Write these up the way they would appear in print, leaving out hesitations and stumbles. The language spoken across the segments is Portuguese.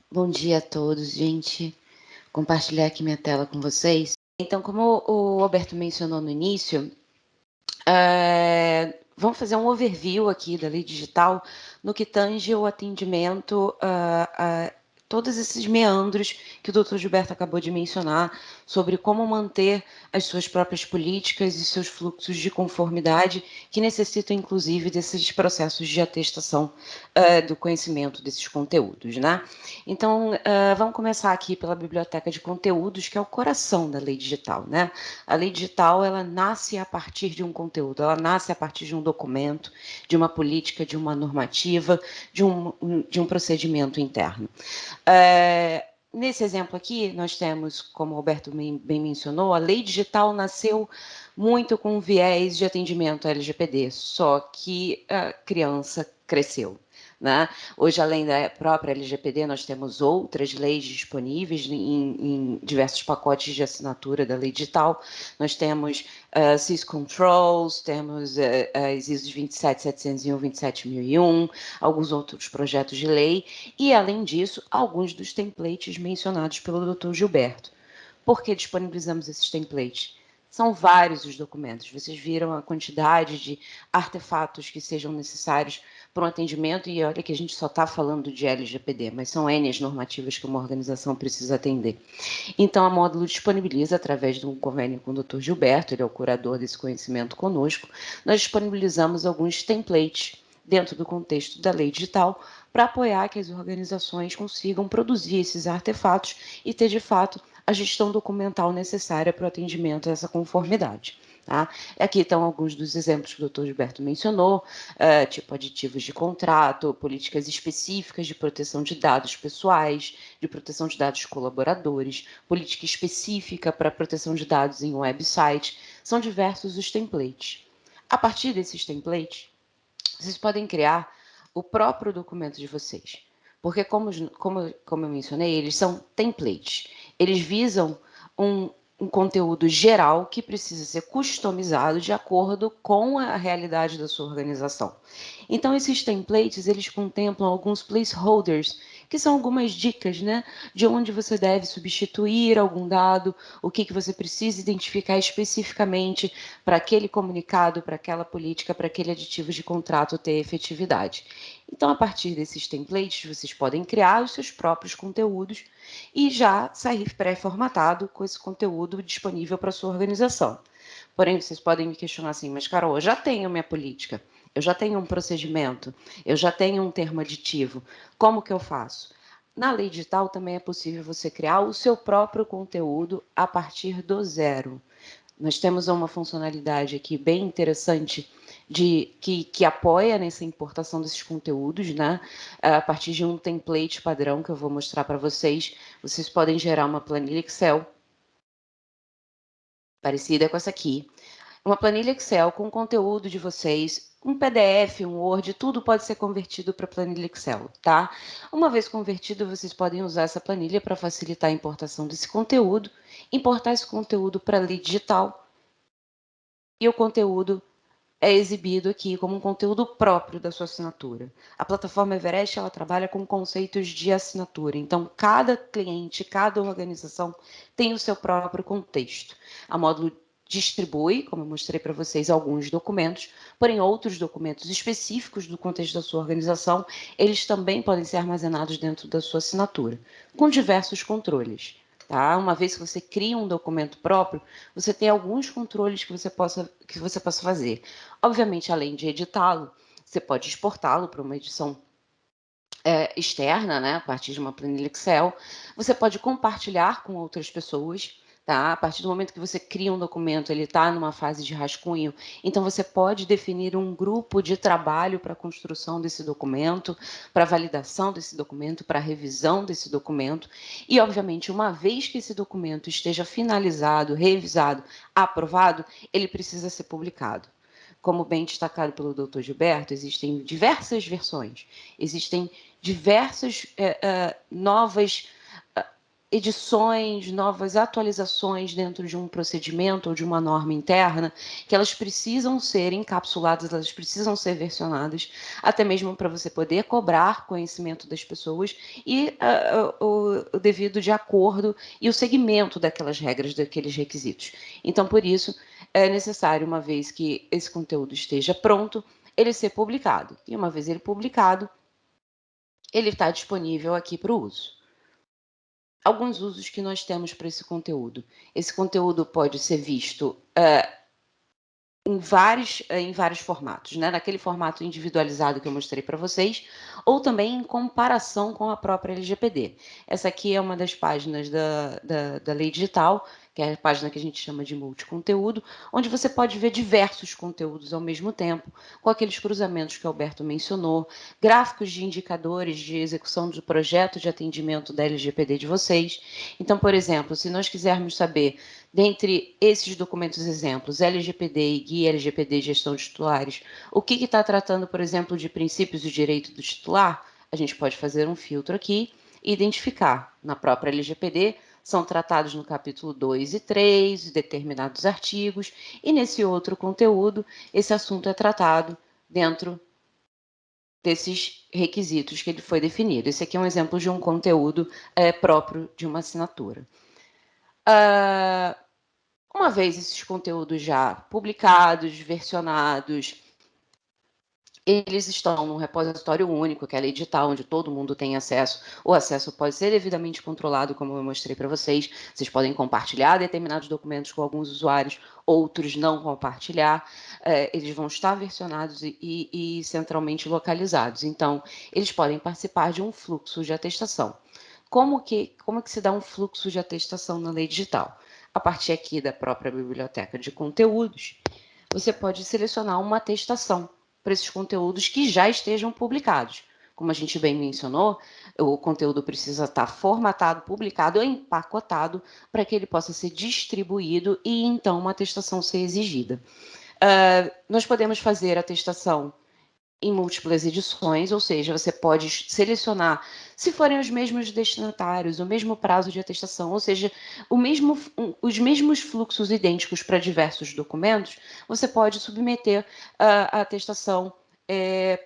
Bom dia a todos, gente. Compartilhar aqui minha tela com vocês. Então, como o Alberto mencionou no início, vamos fazer um overview aqui da lei digital no que tange o atendimento a todos esses meandros que o doutor Gilberto acabou de mencionar sobre como manter as suas próprias políticas e seus fluxos de conformidade que necessitam, inclusive, desses processos de atestação do conhecimento desses conteúdos, né? Então, vamos começar aqui pela biblioteca de conteúdos, que é o coração da lei digital, né? A lei digital, ela nasce a partir de um conteúdo, ela nasce a partir de um documento, de uma política, de uma normativa, de um procedimento interno. Nesse exemplo aqui, nós temos, como o Roberto bem mencionou, a lei digital nasceu muito com viés de atendimento LGPD, só que a criança cresceu. Né? Hoje, além da própria LGPD, nós temos outras leis disponíveis em diversos pacotes de assinatura da lei digital. Nós temos SIS Controls, temos as ISO 27701, 27001, alguns outros projetos de lei, e, além disso, alguns dos templates mencionados pelo Dr. Gilberto. Por que disponibilizamos esses templates? São vários os documentos. Vocês viram a quantidade de artefatos que sejam necessários para um atendimento, e olha que a gente só está falando de LGPD, mas são N as normativas que uma organização precisa atender. Então, a Módulo disponibiliza, através de um convênio com o Dr. Gilberto, ele é o curador desse conhecimento conosco, nós disponibilizamos alguns templates dentro do contexto da lei digital para apoiar que as organizações consigam produzir esses artefatos e ter, de fato, a gestão documental necessária para o atendimento a essa conformidade. Tá? Aqui estão alguns dos exemplos que o Dr. Gilberto mencionou, tipo aditivos de contrato, políticas específicas de proteção de dados pessoais, de proteção de dados colaboradores, política específica para proteção de dados em um website. São diversos os templates. A partir desses templates, vocês podem criar o próprio documento de vocês. Porque, como eu mencionei, eles são templates. Eles visam um conteúdo geral que precisa ser customizado de acordo com a realidade da sua organização. Então, esses templates, eles contemplam alguns placeholders, que são algumas dicas, né, de onde você deve substituir algum dado, o que você precisa identificar especificamente para aquele comunicado, para aquela política, para aquele aditivo de contrato ter efetividade. Então, a partir desses templates, vocês podem criar os seus próprios conteúdos e já sair pré-formatado com esse conteúdo disponível para a sua organização. Porém, vocês podem me questionar assim, mas Carol, eu já tenho minha política, eu já tenho um procedimento, eu já tenho um termo aditivo, como que eu faço? Na lei digital também é possível você criar o seu próprio conteúdo a partir do zero. Nós temos uma funcionalidade aqui bem interessante que apoia nessa importação desses conteúdos, né? A partir de um template padrão que eu vou mostrar para vocês, vocês podem gerar uma planilha Excel parecida com essa aqui. Uma planilha Excel com o conteúdo de vocês, um PDF, um Word, tudo pode ser convertido para planilha Excel, tá? Uma vez convertido, vocês podem usar essa planilha para facilitar a importação desse conteúdo, importar esse conteúdo para a lei digital, e o conteúdo é exibido aqui como um conteúdo próprio da sua assinatura. A plataforma Everest, ela trabalha com conceitos de assinatura, então cada cliente, cada organização tem o seu próprio contexto. A Módulo distribui, como eu mostrei para vocês, alguns documentos, porém outros documentos específicos do contexto da sua organização, eles também podem ser armazenados dentro da sua assinatura, com diversos controles. Tá? Uma vez que você cria um documento próprio, você tem alguns controles que você possa fazer. Obviamente, além de editá-lo, você pode exportá-lo para uma edição externa, né, a partir de uma planilha Excel. Você pode compartilhar com outras pessoas. Tá? A partir do momento que você cria um documento, ele está numa fase de rascunho, então você pode definir um grupo de trabalho para a construção desse documento, para a validação desse documento, para a revisão desse documento. E, obviamente, uma vez que esse documento esteja finalizado, revisado, aprovado, ele precisa ser publicado. Como bem destacado pelo Dr. Gilberto, existem diversas versões, existem diversas novas edições, novas atualizações dentro de um procedimento ou de uma norma interna, que elas precisam ser encapsuladas, elas precisam ser versionadas, até mesmo para você poder cobrar conhecimento das pessoas e o devido de acordo e o segmento daquelas regras, daqueles requisitos. Então, por isso, é necessário, uma vez que esse conteúdo esteja pronto, ele ser publicado. E uma vez ele publicado, ele está disponível aqui para o uso. Alguns usos que nós temos para esse conteúdo. Esse conteúdo pode ser visto em vários formatos, né? Naquele formato individualizado que eu mostrei para vocês, ou também em comparação com a própria LGPD. Essa aqui é uma das páginas da Lei Digital, que é a página que a gente chama de multiconteúdo, onde você pode ver diversos conteúdos ao mesmo tempo, com aqueles cruzamentos que o Alberto mencionou, gráficos de indicadores de execução do projeto de atendimento da LGPD de vocês. Então, por exemplo, se nós quisermos saber, dentre esses documentos exemplos, LGPD e Guia LGPD Gestão de Titulares, o que está tratando, por exemplo, de princípios do direito do titular, a gente pode fazer um filtro aqui e identificar. Na própria LGPD, são tratados no capítulo 2 e 3, determinados artigos, e nesse outro conteúdo, esse assunto é tratado dentro desses requisitos que ele foi definido. Esse aqui é um exemplo de um conteúdo próprio de uma assinatura. Uma vez esses conteúdos já publicados, versionados, eles estão num repositório único, que é a Lei Digital, onde todo mundo tem acesso. O acesso pode ser devidamente controlado, como eu mostrei para vocês. Vocês podem compartilhar determinados documentos com alguns usuários, outros não compartilhar. Eles vão estar versionados e centralmente localizados. Então, eles podem participar de um fluxo de atestação. Como que se dá um fluxo de atestação na Lei Digital? A partir aqui da própria biblioteca de conteúdos, você pode selecionar uma atestação para esses conteúdos que já estejam publicados. Como a gente bem mencionou, o conteúdo precisa estar formatado, publicado ou empacotado para que ele possa ser distribuído e, então, uma atestação ser exigida. Nós podemos fazer atestação em múltiplas edições, ou seja, você pode selecionar, se forem os mesmos destinatários, o mesmo prazo de atestação, ou seja, os mesmos fluxos idênticos para diversos documentos, você pode submeter a atestação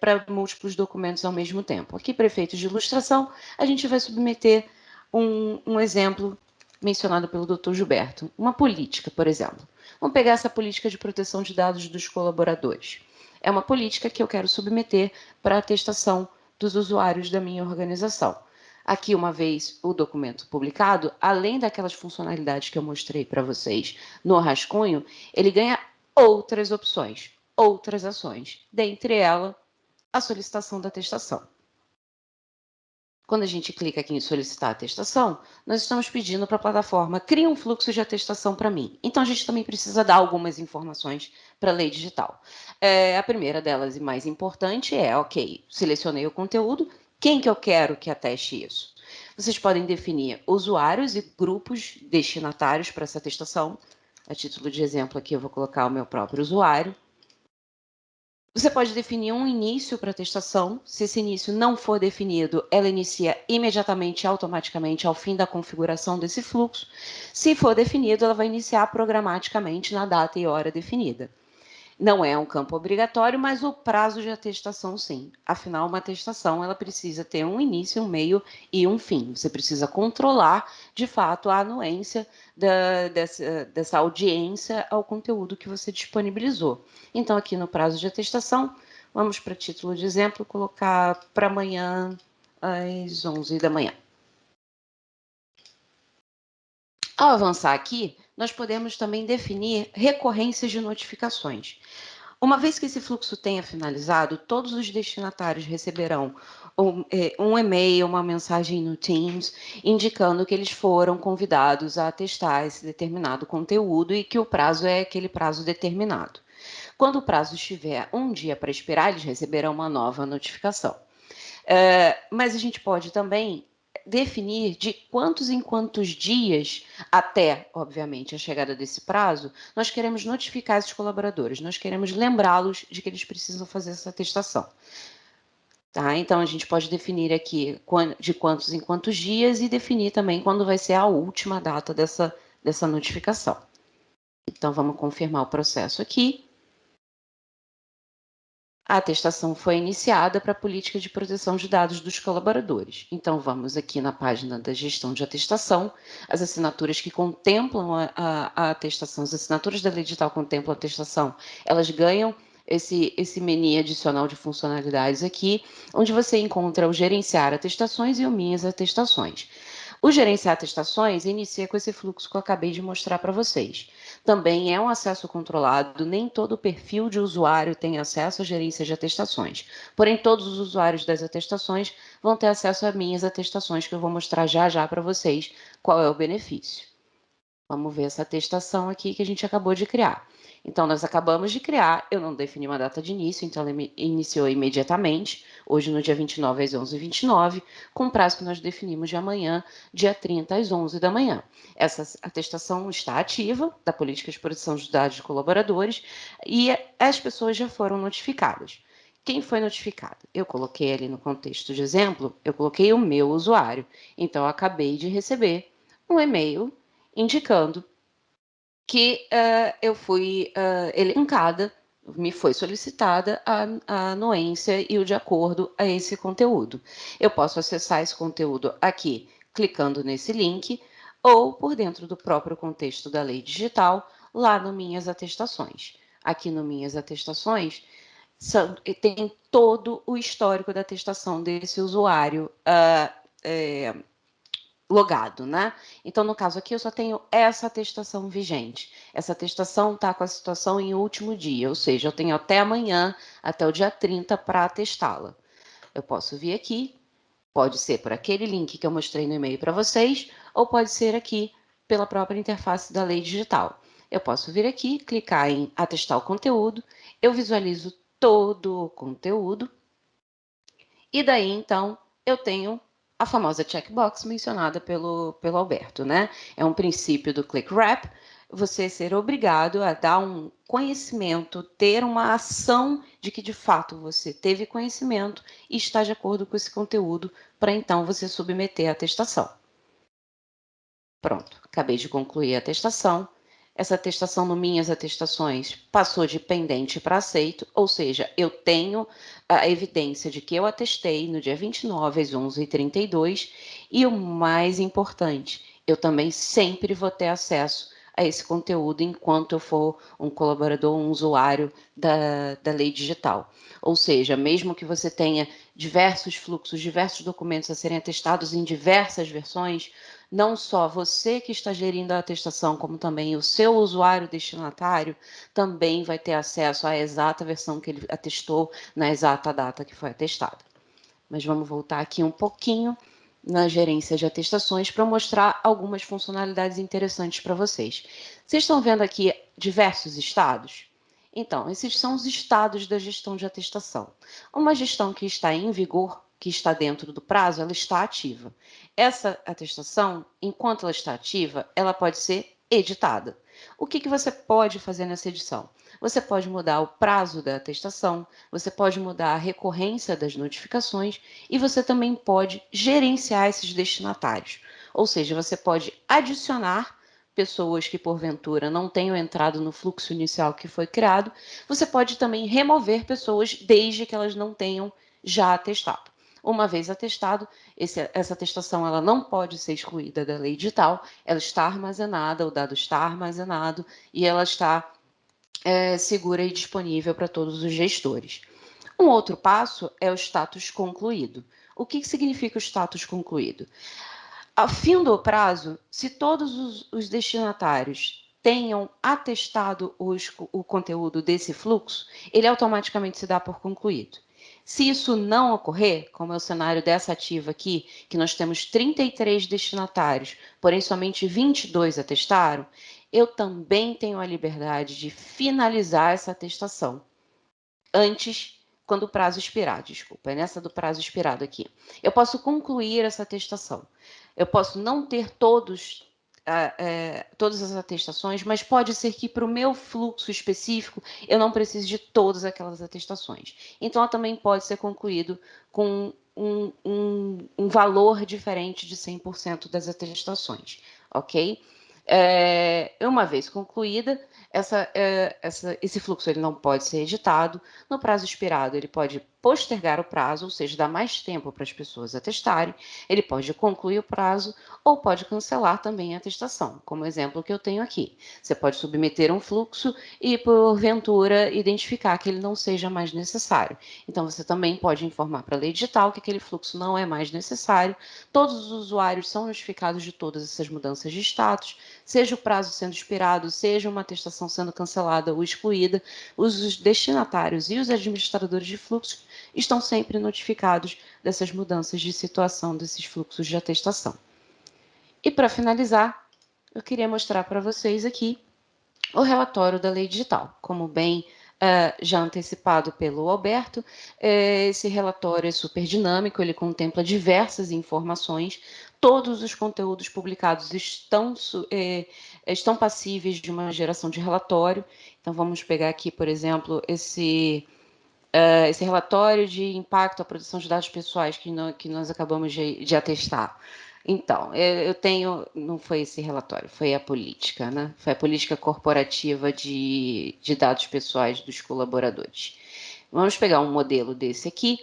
para múltiplos documentos ao mesmo tempo. Aqui, para efeitos de ilustração, a gente vai submeter um exemplo mencionado pelo Dr. Gilberto, uma política, por exemplo. Vamos pegar essa política de proteção de dados dos colaboradores. É uma política que eu quero submeter para atestação dos usuários da minha organização. Aqui, uma vez o documento publicado, além daquelas funcionalidades que eu mostrei para vocês no rascunho, ele ganha outras opções, outras ações, dentre elas a solicitação da atestação. Quando a gente clica aqui em solicitar atestação, nós estamos pedindo para a plataforma crie um fluxo de atestação para mim. Então, a gente também precisa dar algumas informações para a Lei Digital. A primeira delas e mais importante é, ok, selecionei o conteúdo, quem que eu quero que ateste isso? Vocês podem definir usuários e grupos destinatários para essa atestação. A título de exemplo aqui, eu vou colocar o meu próprio usuário. Você pode definir um início para a atestação. Se esse início não for definido, ela inicia imediatamente, automaticamente, ao fim da configuração desse fluxo. Se for definido, ela vai iniciar programaticamente na data e hora definida. Não é um campo obrigatório, mas o prazo de atestação, sim. Afinal, uma atestação ela precisa ter um início, um meio e um fim. Você precisa controlar, de fato, a anuência dessa audiência ao conteúdo que você disponibilizou. Então, aqui no prazo de atestação, vamos, para título de exemplo, colocar para amanhã às 11 da manhã. Ao avançar aqui, nós podemos também definir recorrências de notificações. Uma vez que esse fluxo tenha finalizado, todos os destinatários receberão um e-mail, uma mensagem no Teams, indicando que eles foram convidados a testar esse determinado conteúdo e que o prazo é aquele prazo determinado. Quando o prazo estiver um dia para esperar, eles receberão uma nova notificação. Mas a gente pode também definir de quantos em quantos dias, até, obviamente, a chegada desse prazo, nós queremos notificar esses colaboradores, nós queremos lembrá-los de que eles precisam fazer essa atestação. Tá? Então, a gente pode definir aqui de quantos em quantos dias e definir também quando vai ser a última data dessa notificação. Então, vamos confirmar o processo aqui. A atestação foi iniciada para a política de proteção de dados dos colaboradores. Então, vamos aqui na página da gestão de atestação, as assinaturas que contemplam a atestação, as assinaturas da lei digital contemplam a atestação, elas ganham esse menu adicional de funcionalidades aqui, onde você encontra o gerenciar atestações e o minhas atestações. O gerenciar atestações inicia com esse fluxo que eu acabei de mostrar para vocês. Também é um acesso controlado, nem todo perfil de usuário tem acesso à gerência de atestações. Porém, todos os usuários das atestações vão ter acesso a minhas atestações, que eu vou mostrar já já para vocês qual é o benefício. Vamos ver essa atestação aqui que a gente acabou de criar. Então, nós acabamos de criar, eu não defini uma data de início, então ela iniciou imediatamente, hoje no dia 29 às 11h29, com o prazo que nós definimos de amanhã, dia 30 às 11 da manhã. Essa atestação está ativa, da política de proteção de dados de colaboradores, e as pessoas já foram notificadas. Quem foi notificado? Eu coloquei ali no contexto de exemplo, eu coloquei o meu usuário. Então, eu acabei de receber um e-mail indicando que eu fui elencada, me foi solicitada a anuência e o de acordo a esse conteúdo. Eu posso acessar esse conteúdo aqui, clicando nesse link, ou por dentro do próprio contexto da lei digital, lá no Minhas Atestações. Aqui no Minhas Atestações, tem todo o histórico da atestação desse usuário logado, né? Então, no caso aqui, eu só tenho essa atestação vigente. Essa atestação está com a situação em último dia, ou seja, eu tenho até amanhã, até o dia 30, para atestá-la. Eu posso vir aqui, pode ser por aquele link que eu mostrei no e-mail para vocês, ou pode ser aqui pela própria interface da lei digital. Eu posso vir aqui, clicar em atestar o conteúdo, eu visualizo todo o conteúdo, e daí, então, eu tenho a famosa checkbox mencionada pelo Alberto, né? É um princípio do Click Wrap, você ser obrigado a dar um conhecimento, ter uma ação de que, de fato, você teve conhecimento e está de acordo com esse conteúdo, para então você submeter a atestação. Pronto, acabei de concluir a atestação. Essa atestação no Minhas Atestações passou de pendente para aceito, ou seja, eu tenho a evidência de que eu atestei no dia 29 às 11h32 e o mais importante, eu também sempre vou ter acesso a esse conteúdo enquanto eu for um colaborador, um usuário da lei digital. Ou seja, mesmo que você tenha diversos fluxos, diversos documentos a serem atestados em diversas versões, não só você que está gerindo a atestação, como também o seu usuário destinatário, também vai ter acesso à exata versão que ele atestou na exata data que foi atestada. Mas vamos voltar aqui um pouquinho na gerência de atestações para mostrar algumas funcionalidades interessantes para vocês. Vocês estão vendo aqui diversos estados? Então, esses são os estados da gestão de atestação. Uma gestão que está em vigor, que está dentro do prazo, ela está ativa. Essa atestação, enquanto ela está ativa, ela pode ser editada. O que você pode fazer nessa edição? Você pode mudar o prazo da atestação, você pode mudar a recorrência das notificações e você também pode gerenciar esses destinatários. Ou seja, você pode adicionar pessoas que porventura não tenham entrado no fluxo inicial que foi criado, você pode também remover pessoas desde que elas não tenham já atestado. Uma vez atestado, essa atestação ela não pode ser excluída da lei digital, ela está armazenada, o dado está armazenado e ela está segura e disponível para todos os gestores. Um outro passo é o status concluído. O que significa o status concluído? Ao fim do prazo, se todos os destinatários tenham atestado o conteúdo desse fluxo, ele automaticamente se dá por concluído. Se isso não ocorrer, como é o cenário dessa ativa aqui, que nós temos 33 destinatários, porém somente 22 atestaram, eu também tenho a liberdade de finalizar essa atestação antes, quando o prazo expirar, desculpa, é nessa do prazo expirado aqui. Eu posso concluir essa atestação. Eu posso não ter todos todas as atestações, mas pode ser que para o meu fluxo específico eu não precise de todas aquelas atestações. Então, ela também pode ser concluído com um valor diferente de 100% das atestações, ok? Uma vez concluída, esse fluxo ele não pode ser editado. No prazo expirado, ele pode postergar o prazo, ou seja, dar mais tempo para as pessoas atestarem. Ele pode concluir o prazo ou pode cancelar também a atestação, como o exemplo que eu tenho aqui. Você pode submeter um fluxo e, porventura, identificar que ele não seja mais necessário. Então, você também pode informar para a lei digital que aquele fluxo não é mais necessário. Todos os usuários são notificados de todas essas mudanças de status, seja o prazo sendo expirado, seja uma atestação sendo cancelada ou excluída, os destinatários e os administradores de fluxos estão sempre notificados dessas mudanças de situação, desses fluxos de atestação. E para finalizar, eu queria mostrar para vocês aqui o relatório da lei digital. Como bem já antecipado pelo Alberto, esse relatório é super dinâmico, ele contempla diversas informações, todos os conteúdos publicados estão passíveis de uma geração de relatório. Então, vamos pegar aqui, por exemplo, esse relatório de impacto à proteção de dados pessoais que nós acabamos de atestar. Então, eu tenho, não foi esse relatório, foi a política, né? Foi a política corporativa de dados pessoais dos colaboradores. Vamos pegar um modelo desse aqui.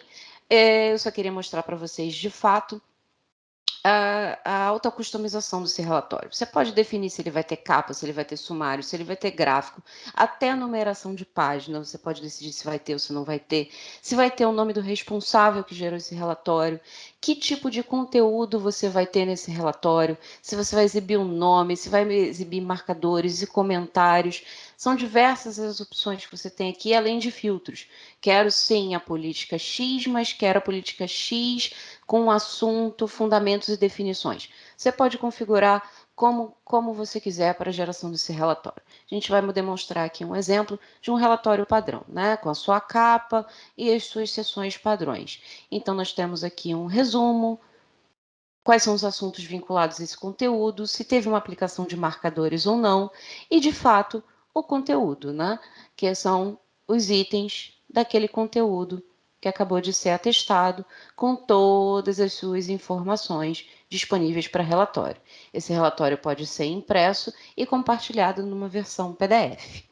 Eu só queria mostrar para vocês, de fato, a alta customização desse relatório. Você pode definir se ele vai ter capa, se ele vai ter sumário, se ele vai ter gráfico, até a numeração de página. Você pode decidir se vai ter ou se não vai ter, se vai ter o nome do responsável que gerou esse relatório, que tipo de conteúdo você vai ter nesse relatório, se você vai exibir um nome, se vai exibir marcadores e comentários. São diversas as opções que você tem aqui, além de filtros. Quero sim a política X, mas quero a política X com assunto, fundamentos e definições. Você pode configurar como você quiser para a geração desse relatório. A gente vai demonstrar aqui um exemplo de um relatório padrão, né, com a sua capa e as suas seções padrões. Então, nós temos aqui um resumo, quais são os assuntos vinculados a esse conteúdo, se teve uma aplicação de marcadores ou não, e, de fato, o conteúdo, né, que são os itens daquele conteúdo que acabou de ser atestado, com todas as suas informações disponíveis para relatório. Esse relatório pode ser impresso e compartilhado numa versão PDF.